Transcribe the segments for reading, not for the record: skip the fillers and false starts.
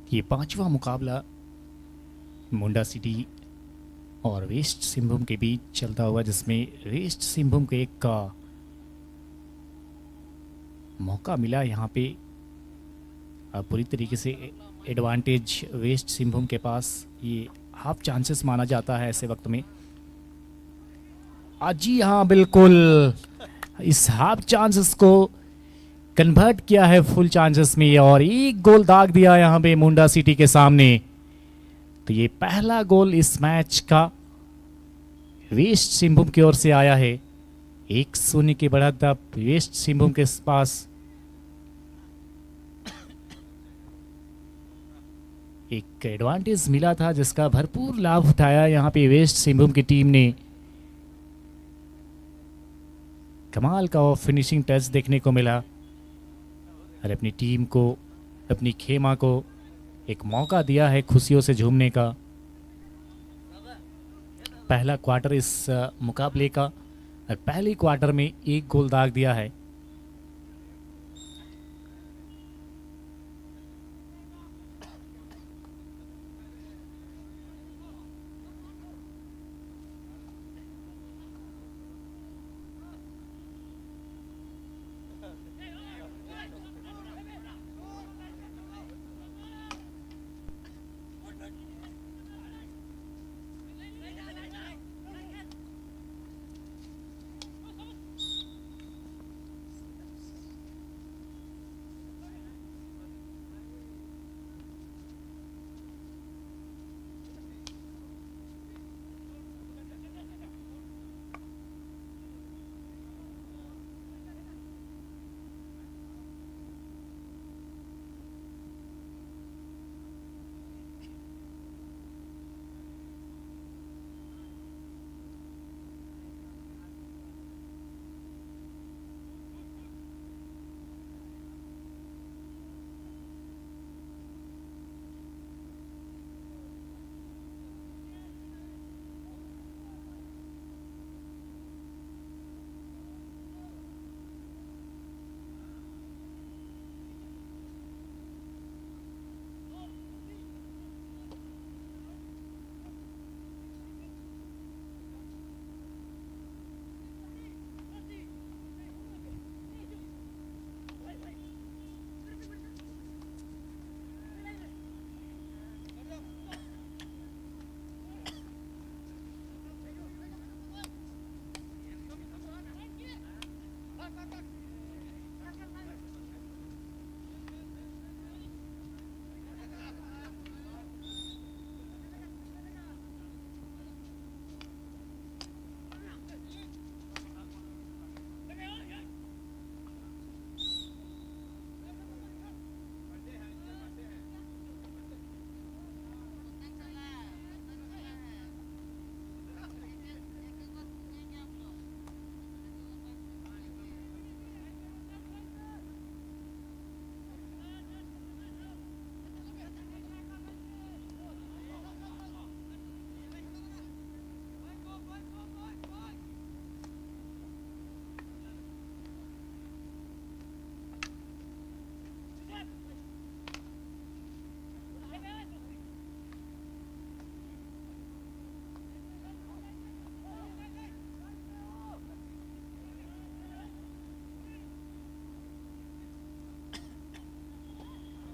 ये पांचवा मुकाबला मुंडा सिटी और वेस्ट सिंहभूम के बीच चलता हुआ, जिसमें वेस्ट सिंहभूम को एक का मौका मिला। यहाँ पे पूरी तरीके से एडवांटेज वेस्ट सिंहभूम के पास, ये हाफ चांसेस माना जाता है ऐसे वक्त में। जी हाँ, बिल्कुल इस हाफ चांसेस को कन्वर्ट किया है फुल चांसेस में और एक गोल दाग दिया यहाँ पे मुंडा सिटी के सामने। तो ये पहला गोल इस मैच का वेस्ट सिंहभूम की ओर से आया है। 1-0 की बढ़त अब वेस्ट सिंहभूम के पास। एक एडवांटेज मिला था जिसका भरपूर लाभ उठाया यहाँ पे वेस्ट सिंहभूम की टीम ने। कमाल का फिनिशिंग टच देखने को मिला और अपनी टीम को, अपनी खेमा को एक मौका दिया है खुशियों से झूमने का। पहला क्वार्टर इस मुकाबले का और पहले क्वार्टर में एक गोल दाग दिया है।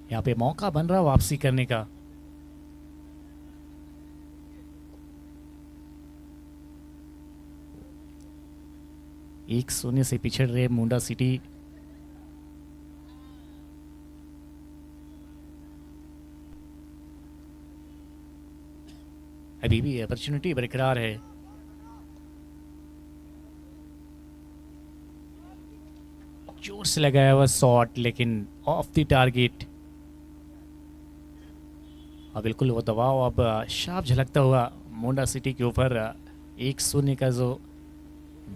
यहाँ पे मौका बन रहा वापसी करने का। एक शून्य से पिछड़ रहे मुंडा सिटी। अभी भी अपॉर्चुनिटी बरकरार है। जोर से लगाया हुआ शॉट लेकिन ऑफ द टारगेट। और बिल्कुल वो दबाव अब शार्प झलकता हुआ मुंडा सिटी के ऊपर। 1-0 का जो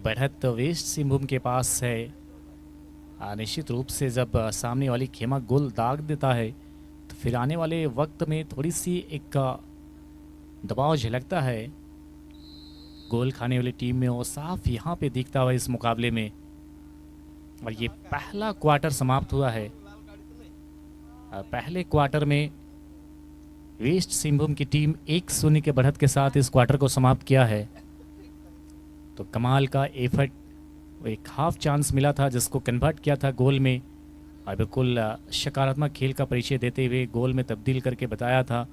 बढ़त वेस्ट सिंहभूम के पास है। निश्चित रूप से जब सामने वाली खेमा गोल दाग देता है तो फिर आने वाले वक्त में थोड़ी सी एक दबाव झलकता है गोल खाने वाली टीम में। वो साफ यहाँ पे दिखता हुआ इस मुकाबले में। और ये पहला क्वार्टर समाप्त हुआ है। पहले क्वार्टर में वेस्ट सिंहभूम की टीम 1-0 के बढ़त के साथ इस क्वार्टर को समाप्त किया है। तो कमाल का एफर्ट, एक हाफ चांस मिला था जिसको कन्वर्ट किया था गोल में, और बिल्कुल सकारात्मक खेल का परिचय देते हुए गोल में तब्दील करके बताया था।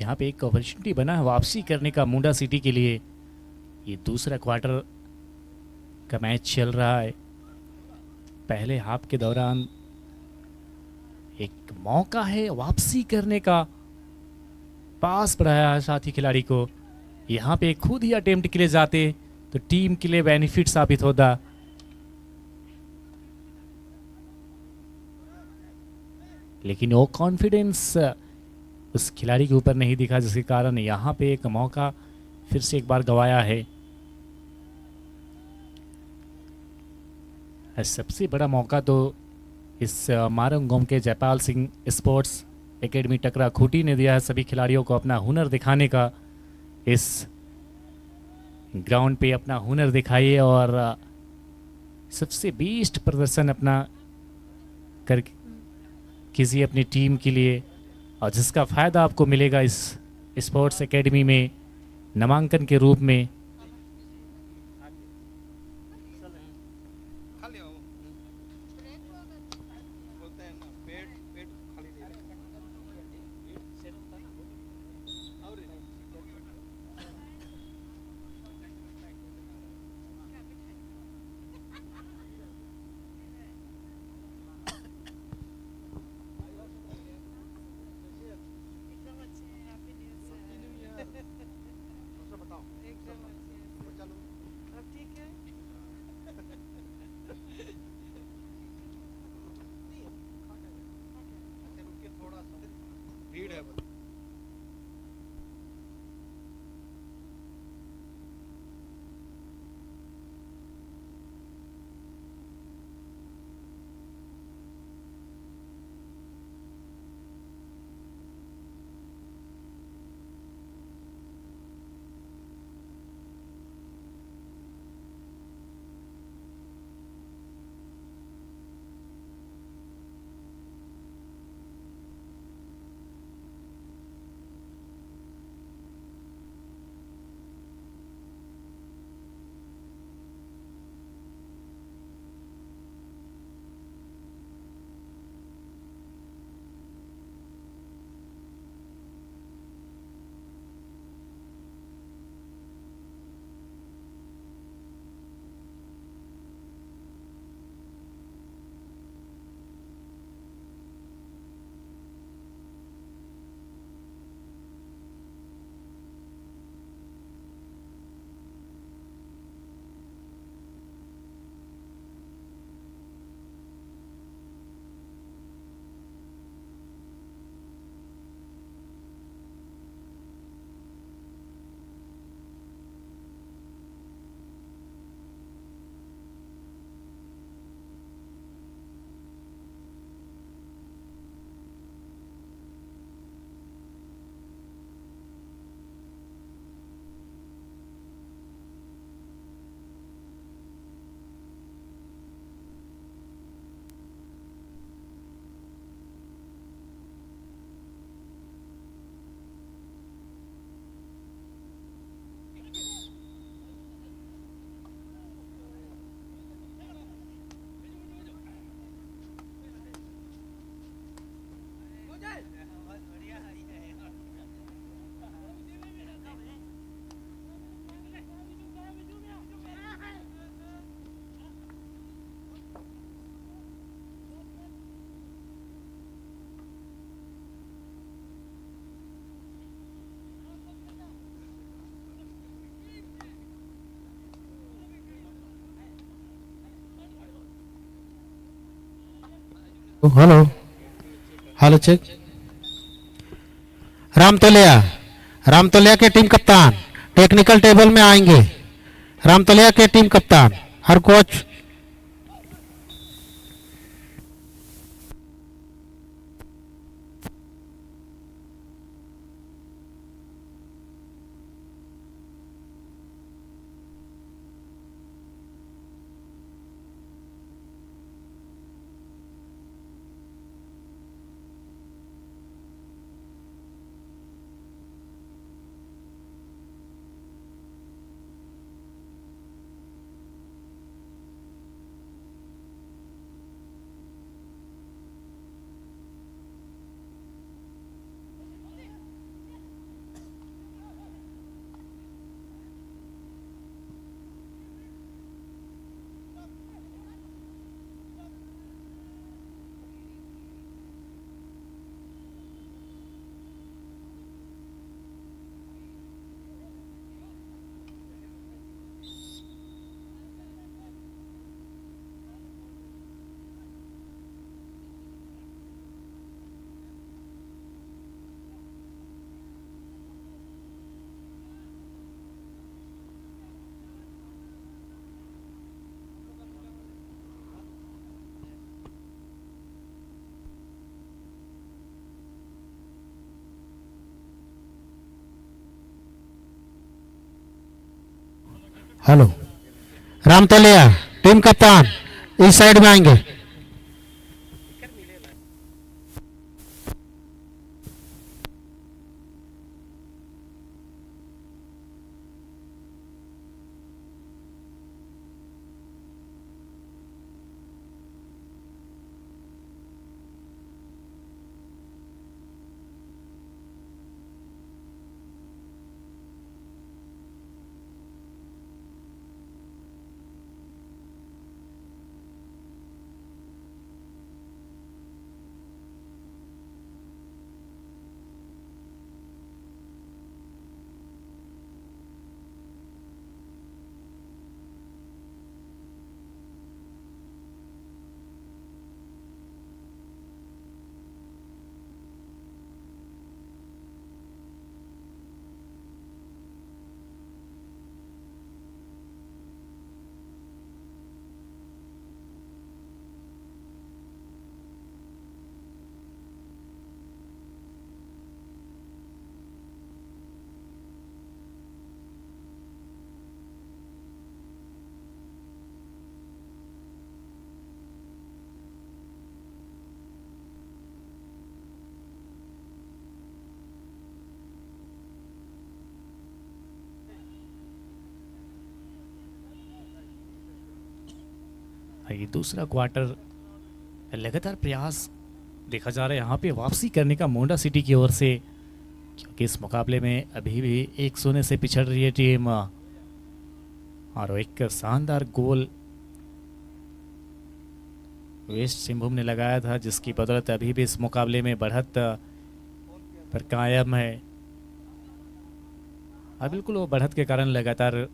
यहाँ पे एक अपॉर्चुनिटी बना है वापसी करने का मुंडा सिटी के लिए। ये दूसरा क्वार्टर का मैच चल रहा है। पहले हाफ के दौरान एक मौका है वापसी करने का, पास बढ़ाया है साथी खिलाड़ी को। यहाँ पे खुद ही अटेम्प्ट के लिए जाते तो टीम के लिए बेनिफिट साबित होता। लेकिन वो कॉन्फिडेंस उस खिलाड़ी के ऊपर नहीं दिखा, जिसके कारण यहाँ पे एक मौका फिर से एक बार गंवाया है। सबसे बड़ा मौका तो इस मारंगोम के जयपाल सिंह स्पोर्ट्स एकेडमी टकरा खूटी ने दिया है सभी खिलाड़ियों को अपना हुनर दिखाने का। इस ग्राउंड पे अपना हुनर दिखाइए और सबसे बेस्ट प्रदर्शन अपना कर कीजिए अपनी टीम के लिए, और जिसका फ़ायदा आपको मिलेगा इस स्पोर्ट्स एकेडमी में नामांकन के रूप में। Hello hello check. Ramtoliya Ramtoliya के टीम कप्तान टेक्निकल टेबल में आएंगे। रामतोलिया के टीम कप्तान हर कोच। हेलो रामतोलिया टीम कप्तान इस साइड में आएंगे। ये दूसरा क्वार्टर लगातार प्रयास देखा जा रहा है यहाँ पे वापसी करने का मोंडा सिटी की ओर से, क्योंकि इस मुकाबले में अभी भी 1-0 से पिछड़ रही है टीम। और एक शानदार गोल वेस्ट सिंहभूम ने लगाया था, जिसकी बदौलत अभी भी इस मुकाबले में बढ़त पर कायम है। और बिल्कुल वो बढ़त के कारण लगातार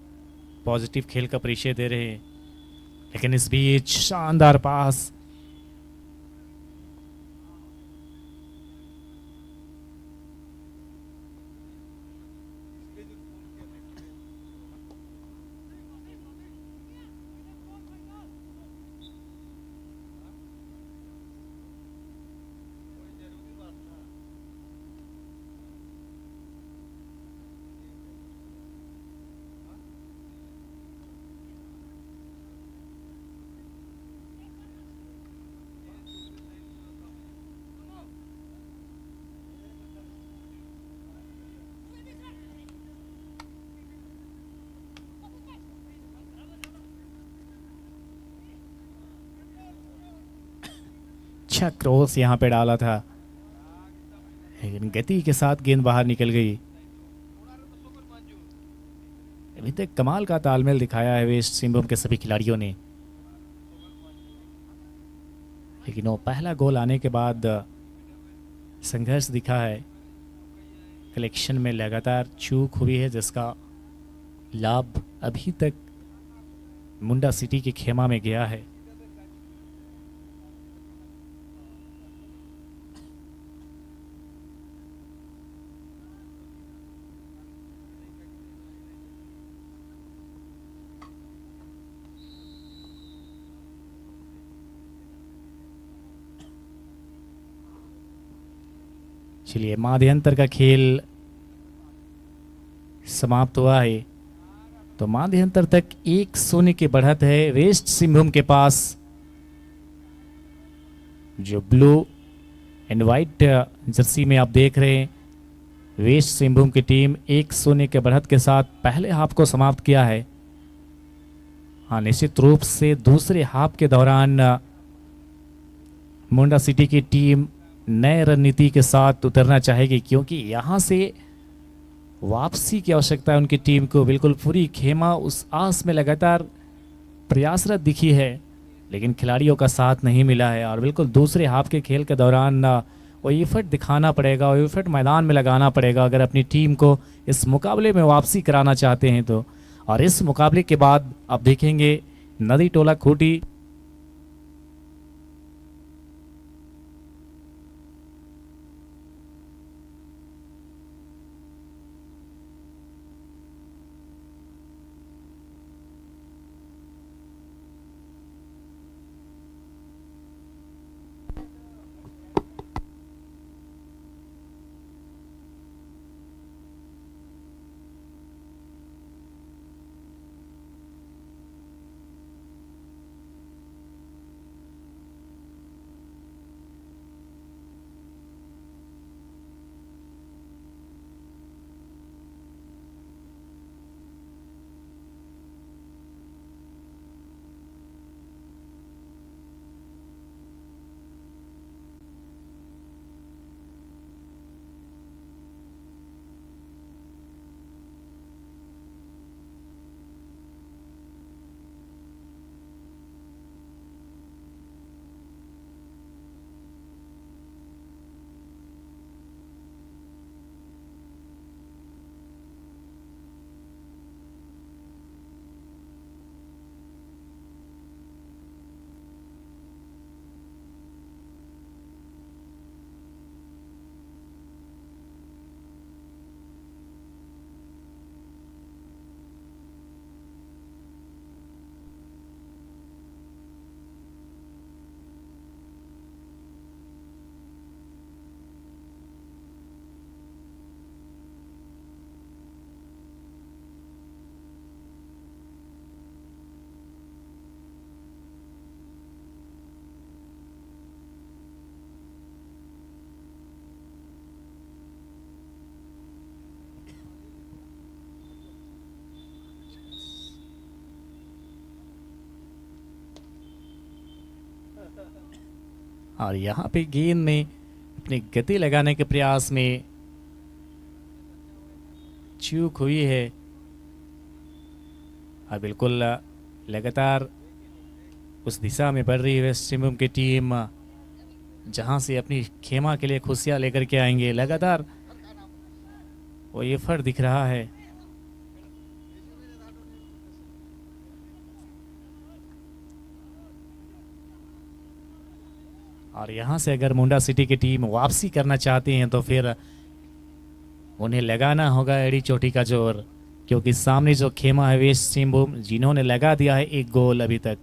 पॉजिटिव खेल का परिचय दे रहे हैं। लेकिन इस बीच शानदार पास, अच्छा क्रॉस यहाँ पे डाला था, लेकिन गति के साथ गेंद बाहर निकल गई। अभी तक कमाल का तालमेल दिखाया है वेस्ट सिंहभूम के सभी खिलाड़ियों ने, लेकिन वो पहला गोल आने के बाद संघर्ष दिखा है। कलेक्शन में लगातार चूक हुई है, जिसका लाभ अभी तक मुंडा सिटी के खेमा में गया है। चलिए माध्यांतर का खेल समाप्त हुआ है। तो माध्यांतर तक 1-0 की बढ़त है वेस्ट सिंहभूम के पास। जो ब्लू एंड वाइट जर्सी में आप देख रहे हैं, वेस्ट सिंहभूम की टीम 1-0 के बढ़त के साथ पहले हाफ को समाप्त किया है। हाँ, निश्चित रूप से दूसरे हाफ के दौरान मुंडा सिटी की टीम नए रणनीति के साथ उतरना चाहेगी, क्योंकि यहाँ से वापसी की आवश्यकता है उनकी टीम को। बिल्कुल पूरी खेमा उस आस में लगातार प्रयासरत दिखी है, लेकिन खिलाड़ियों का साथ नहीं मिला है। और बिल्कुल दूसरे हाफ के खेल के दौरान वो एफर्ट दिखाना पड़ेगा, वो एफर्ट मैदान में लगाना पड़ेगा अगर अपनी टीम को इस मुकाबले में वापसी कराना चाहते हैं तो। और इस मुकाबले के बाद आप देखेंगे नदी टोला खूटी और यहाँ पे गेंद में अपनी गति लगाने के प्रयास में चूक हुई है। और बिल्कुल लगातार उस दिशा में बढ़ रही है वेस्ट सिंहभूम की टीम, जहाँ से अपनी खेमा के लिए खुशियाँ लेकर के आएंगे। लगातार वो एफर्ट दिख रहा है। और यहाँ से अगर मुंडा सिटी की टीम वापसी करना चाहती हैं तो फिर उन्हें लगाना होगा एड़ी चोटी का जोर, क्योंकि सामने जो खेमा है वेस्ट सिंहभूम, जिन्होंने लगा दिया है 1 गोल अभी तक।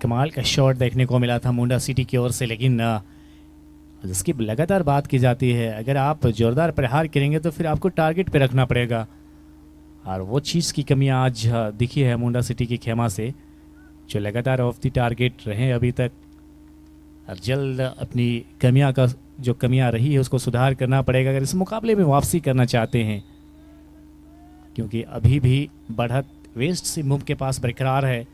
कमाल का शॉट देखने को मिला था मुंडा सिटी की ओर से, लेकिन जिसकी लगातार बात की जाती है, अगर आप जोरदार प्रहार करेंगे तो फिर आपको टारगेट पे रखना पड़ेगा, और वो चीज़ की कमी आज दिखी है मुंडा सिटी की खेमा से, जो लगातार ऑफ द टारगेट रहे अभी तक। और जल्द अपनी कमियां का जो कमियां रही है उसको सुधार करना पड़ेगा अगर इस मुकाबले में वापसी करना चाहते हैं, क्योंकि अभी भी बढ़त वेस्ट सिंहभूम के पास बरकरार है,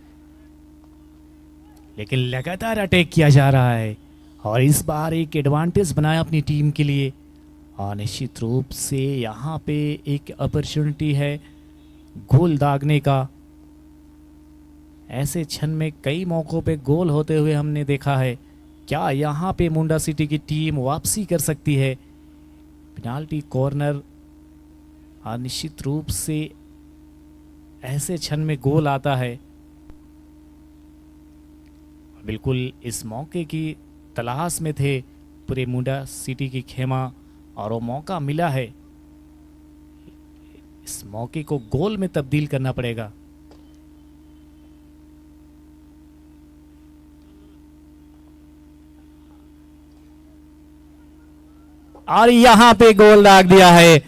लेकिन लगातार अटैक किया जा रहा है और इस बार एक एडवांटेज बनाया अपनी टीम के लिए। और निश्चित रूप से यहाँ पे एक अपॉर्चुनिटी है गोल दागने का। ऐसे क्षण में कई मौक़ों पे गोल होते हुए हमने देखा है। क्या यहाँ पे मुंडा सिटी की टीम वापसी कर सकती है? पेनाल्टी कॉर्नर, और निश्चित रूप से ऐसे क्षण में गोल आता है। बिल्कुल इस मौके की तलाश में थे पूरे मुंडा सिटी की खेमा, और वो मौका मिला है। इस मौके को गोल में तब्दील करना पड़ेगा। और यहां पे गोल दाग दिया है।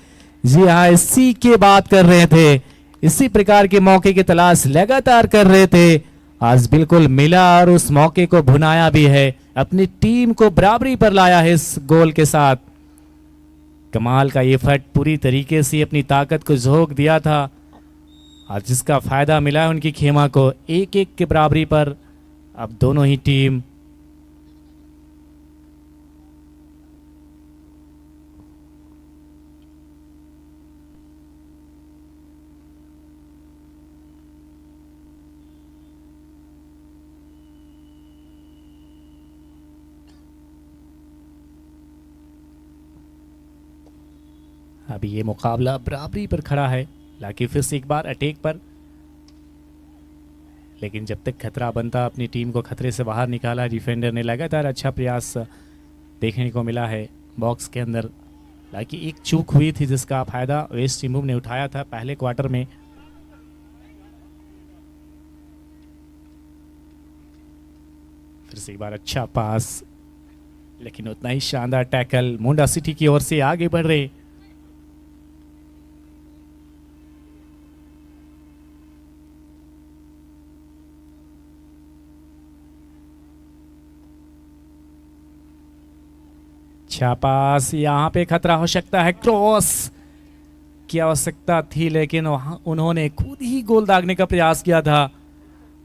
जी हाँ, इसी की बात कर रहे थे, इसी प्रकार के मौके की तलाश लगातार कर रहे थे। आज बिल्कुल मिला और उस मौके को भुनाया भी है, अपनी टीम को बराबरी पर लाया है इस गोल के साथ। कमाल का ये फट, पूरी तरीके से अपनी ताकत को झोंक दिया था और जिसका फायदा मिला है उनकी खेमा को। 1-1 के बराबरी पर अब दोनों ही टीम। अभी ये मुकाबला बराबरी पर खड़ा है, हालांकि फिर से एक बार अटैक पर, लेकिन जब तक खतरा बनता अपनी टीम को खतरे से बाहर निकाला। डिफेंडर ने लगातार अच्छा प्रयास देखने को मिला है बॉक्स के अंदर, हालांकि एक चूक हुई थी जिसका फायदा वेस्ट सिंहभूम ने उठाया था पहले क्वार्टर में। फिर से एक बार अच्छा पास, लेकिन उतना ही शानदार टैकल। मुंडा सिटी की ओर से आगे बढ़ रहे। अच्छा पास, यहाँ पे खतरा हो सकता है। क्रॉस की आवश्यकता थी, लेकिन वहाँ उन्होंने खुद ही गोल दागने का प्रयास किया था।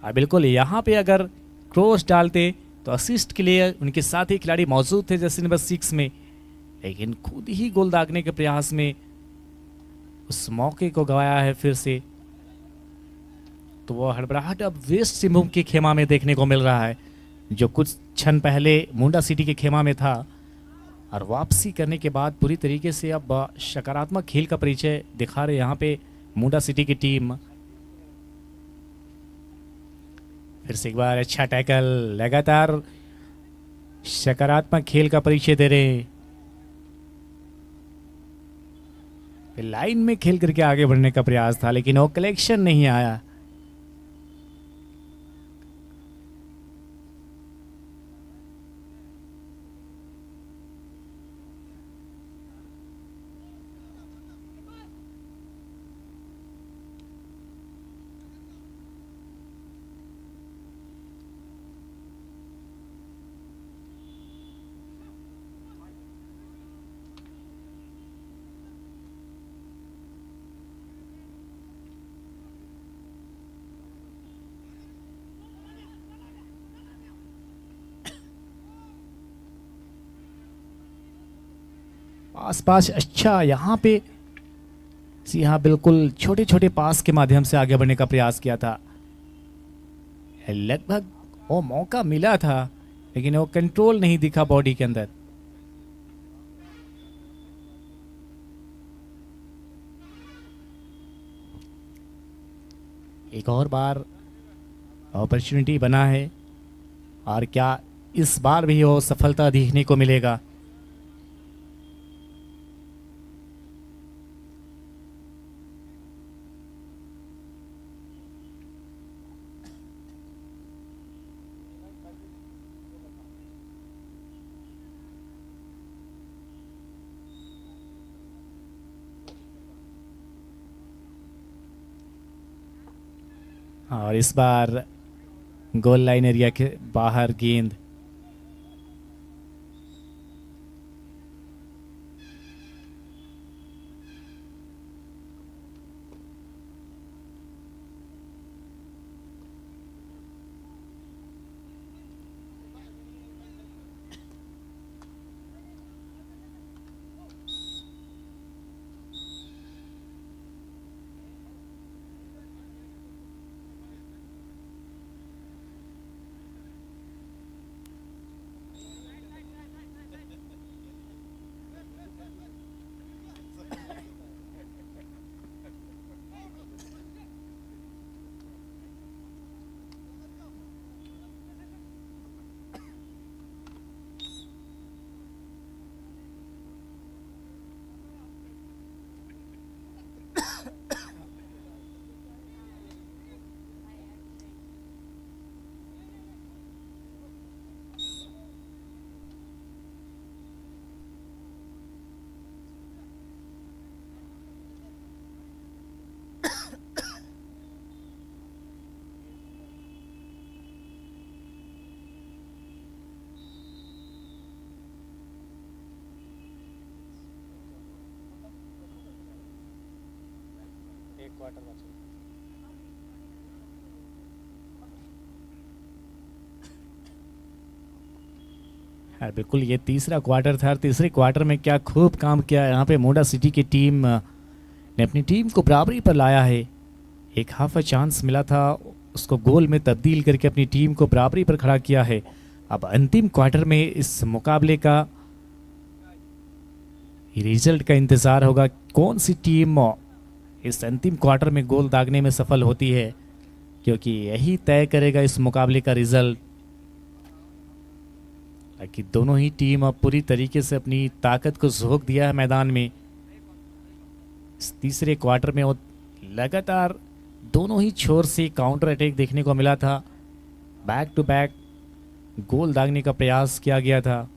बिल्कुल यहाँ पे अगर क्रॉस डालते तो असिस्ट के लिए उनके साथ ही खिलाड़ी मौजूद थे जैसे नंबर 6 में, लेकिन खुद ही गोल दागने के प्रयास में उस मौके को गवाया है फिर से। तो वो हड़बड़ाहट अब वेस्ट सिंहभूम के खेमा में देखने को मिल रहा है, जो कुछ क्षण पहले मुंडा सिटी के खेमा में था, और वापसी करने के बाद पूरी तरीके से अब सकारात्मक खेल का परिचय दिखा रहे यहाँ पे मुंडा सिटी की टीम। फिर से एक बार अच्छा टैकल, लगातार सकारात्मक खेल का परिचय दे रहे। लाइन में खेल करके आगे बढ़ने का प्रयास था, लेकिन वो कलेक्शन नहीं आया। पास पास अच्छा यहाँ पे, जी हाँ बिल्कुल छोटे छोटे पास के माध्यम से आगे बढ़ने का प्रयास किया था। लगभग वो मौका मिला था, लेकिन वो कंट्रोल नहीं दिखा बॉडी के अंदर। एक और बार अपॉर्चुनिटी बना है, और क्या इस बार भी वो सफलता देखने को मिलेगा? और इस बार गोल लाइन एरिया के बाहर गेंद। एक क्वार्टर बचा। हाँ बिल्कुल, ये तीसरा क्वार्टर था। तीसरे क्वार्टर में क्या खूब काम किया यहाँ पे मोंडा सिटी की टीम ने अपनी टीम को बराबरी पर लाया है। एक हाफ अ चांस मिला था, उसको गोल में तब्दील करके अपनी टीम को बराबरी पर खड़ा किया है। अब अंतिम क्वार्टर में इस मुकाबले का रिजल्ट का इंतज़ार होगा, कौन सी टीम इस अंतिम क्वार्टर में गोल दागने में सफल होती है, क्योंकि यही तय करेगा इस मुकाबले का रिजल्ट। कि दोनों ही टीम अब पूरी तरीके से अपनी ताकत को झोंक दिया है मैदान में। इस तीसरे क्वार्टर में वो लगातार दोनों ही छोर से काउंटर अटैक देखने को मिला था। बैक टू बैक गोल दागने का प्रयास किया गया था।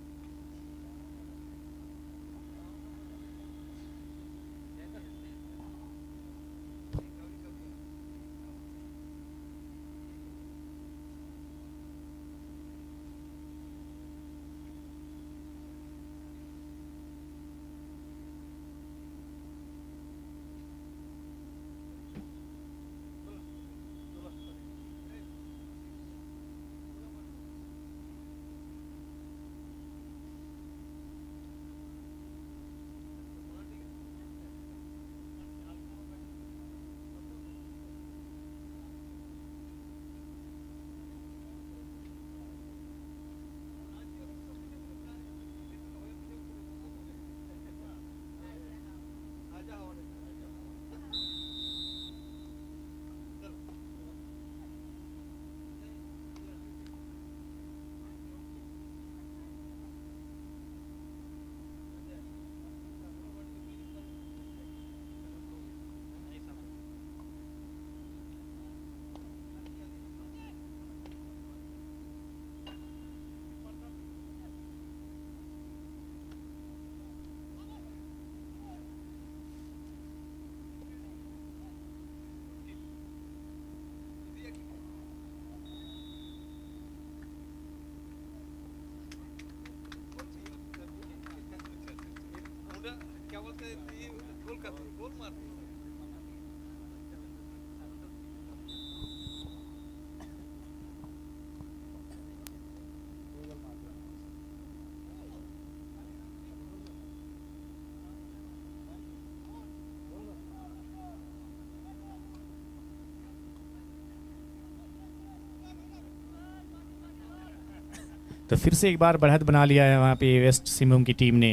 तो फिर से एक बार बढ़त बना लिया है वहाँ पे वेस्ट सिंहभूम की टीम ने।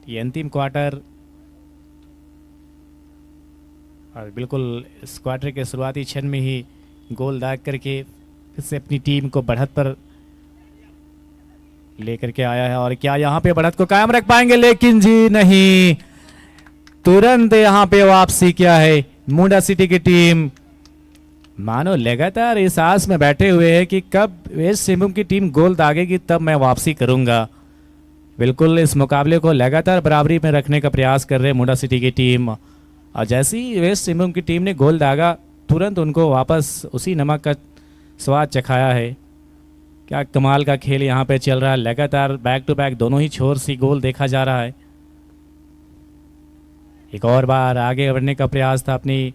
ये अंतिम क्वार्टर, और बिल्कुल इस क्वार्टर के शुरुआती क्षण में ही गोल दाग करके फिर से अपनी टीम को बढ़त पर लेकर के आया है। और क्या यहाँ पे बढ़त को कायम रख पाएंगे? लेकिन जी नहीं, तुरंत यहाँ पे वापसी किया है मुंडा सिटी की टीम। मानो लगातार इस आस में बैठे हुए हैं कि कब वेस्ट सिंहभूम की टीम गोल दागेगी तब मैं वापसी करूंगा। बिल्कुल इस मुकाबले को लगातार बराबरी में रखने का प्रयास कर रहे हैं मुंडा सिटी की टीम। और जैसे ही वेस्ट सिंहभूम की टीम ने गोल दागा, तुरंत उनको वापस उसी नमक का स्वाद चखाया है। क्या कमाल का खेल यहाँ पे चल रहा है, लगातार बैक टू बैक दोनों ही छोर से गोल देखा जा रहा है। एक और बार आगे बढ़ने का प्रयास था अपनी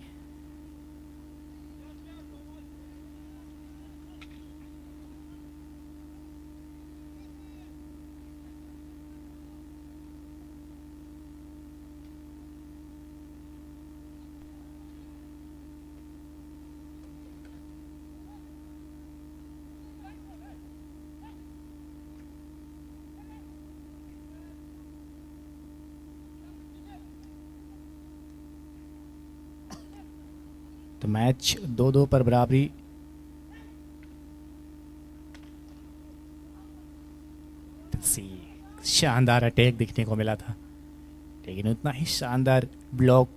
तो मैच 2-2 पर बराबरी। सी शानदार अटैक दिखने को मिला था, लेकिन उतना ही शानदार ब्लॉक।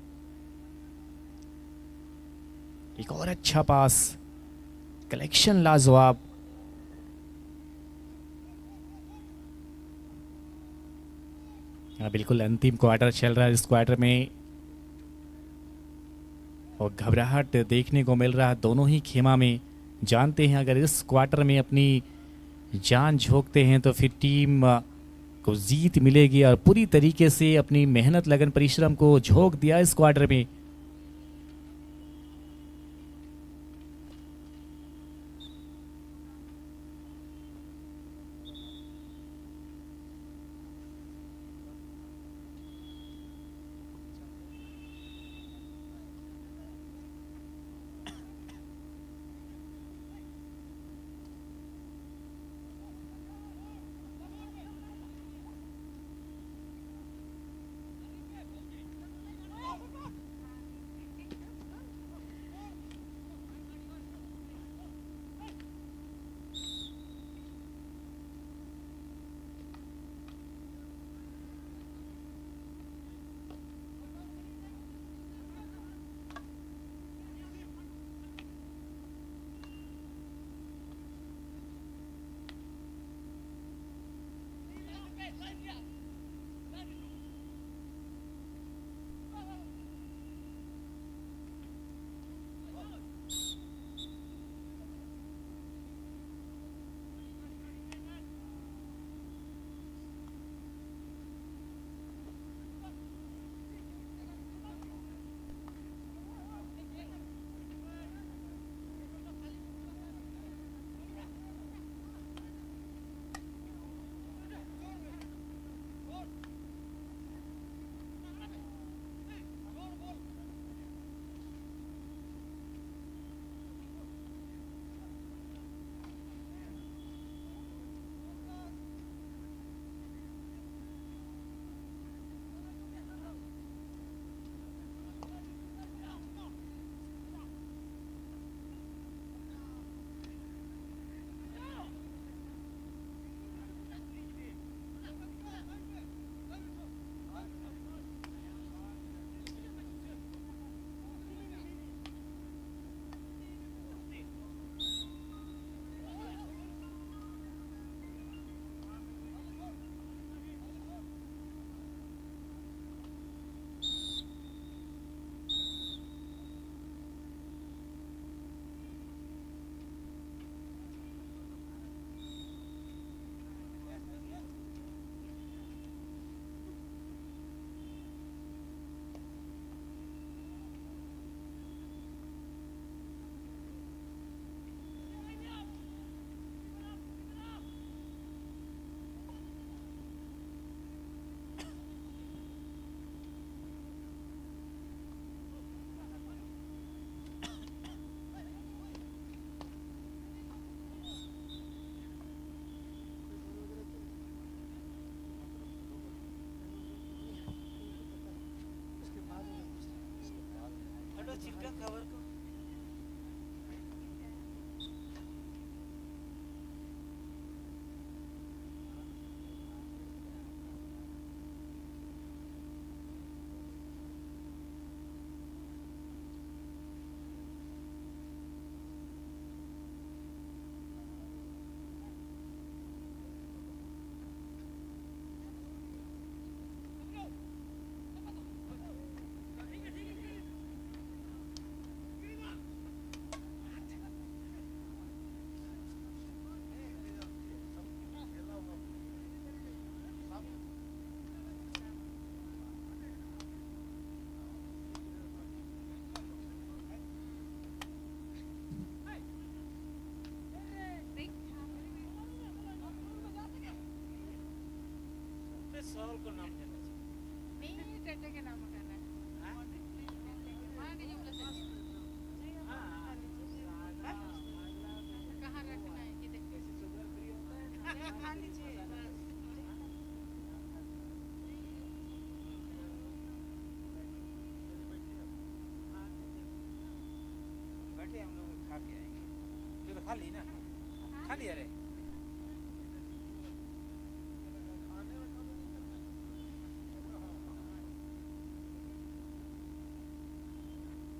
एक और अच्छा पास, कलेक्शन लाजवाब। बिल्कुल अंतिम क्वार्टर चल रहा है, इस क्वार्टर में और घबराहट देखने को मिल रहा है दोनों ही खेमा में। जानते हैं अगर इस क्वार्टर में अपनी जान झोंकते हैं तो फिर टीम को जीत मिलेगी, और पूरी तरीके से अपनी मेहनत लगन परिश्रम को झोंक दिया इस क्वार्टर में। बैठे हम लोग खा के आएंगे। ये तो खा ली ना, खा लिया रे।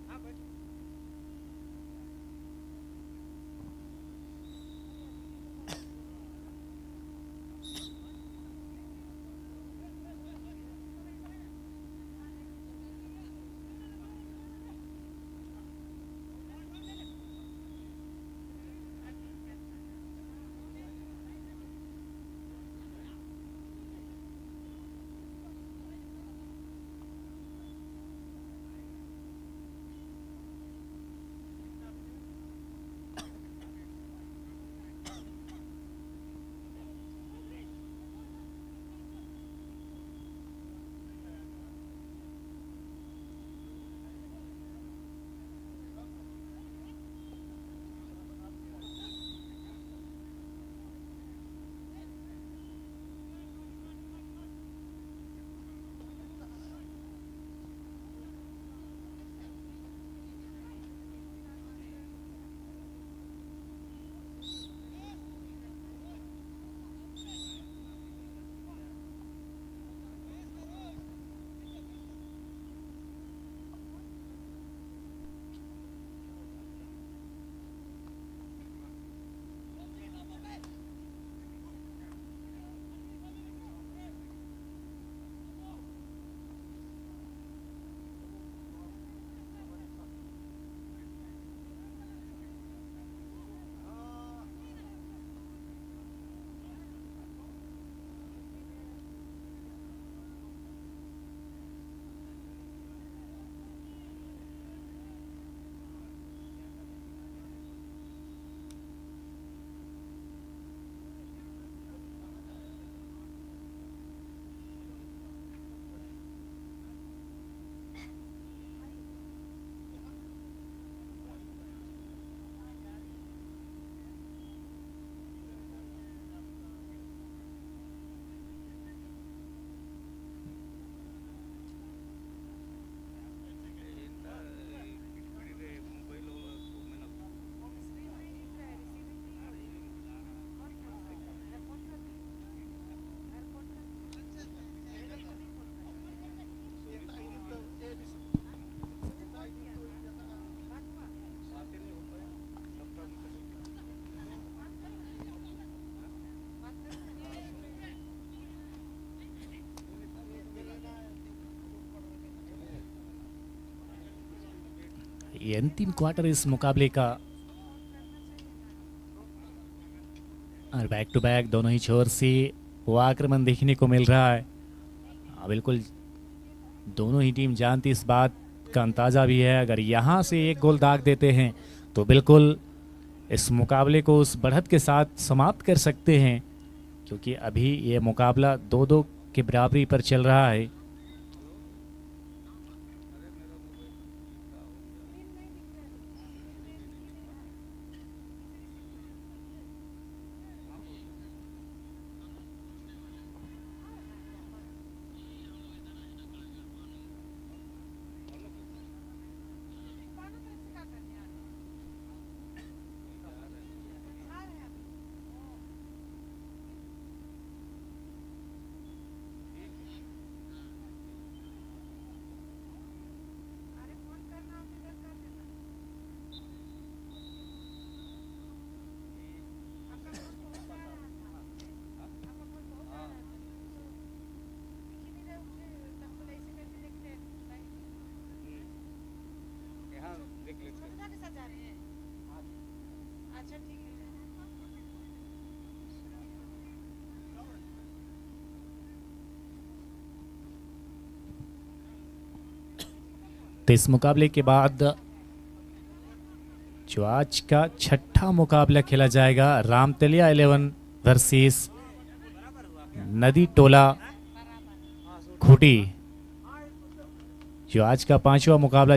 हाँ बैठ। ये अंतिम क्वार्टर इस मुकाबले का, और बैक टू बैक दोनों ही छोर से वो आक्रमण देखने को मिल रहा है। बिल्कुल दोनों ही टीम जानती इस बात का अंदाज़ा भी है, अगर यहाँ से एक गोल दाग देते हैं तो बिल्कुल इस मुकाबले को उस बढ़त के साथ समाप्त कर सकते हैं, क्योंकि अभी ये मुकाबला 2-2 के बराबरी पर चल रहा है। तो इस मुकाबले के बाद जो आज का छठा मुकाबला खेला जाएगा, रामतलिया 11 वर्सेस नदी टोला खूटी जो आज का 5वां मुकाबला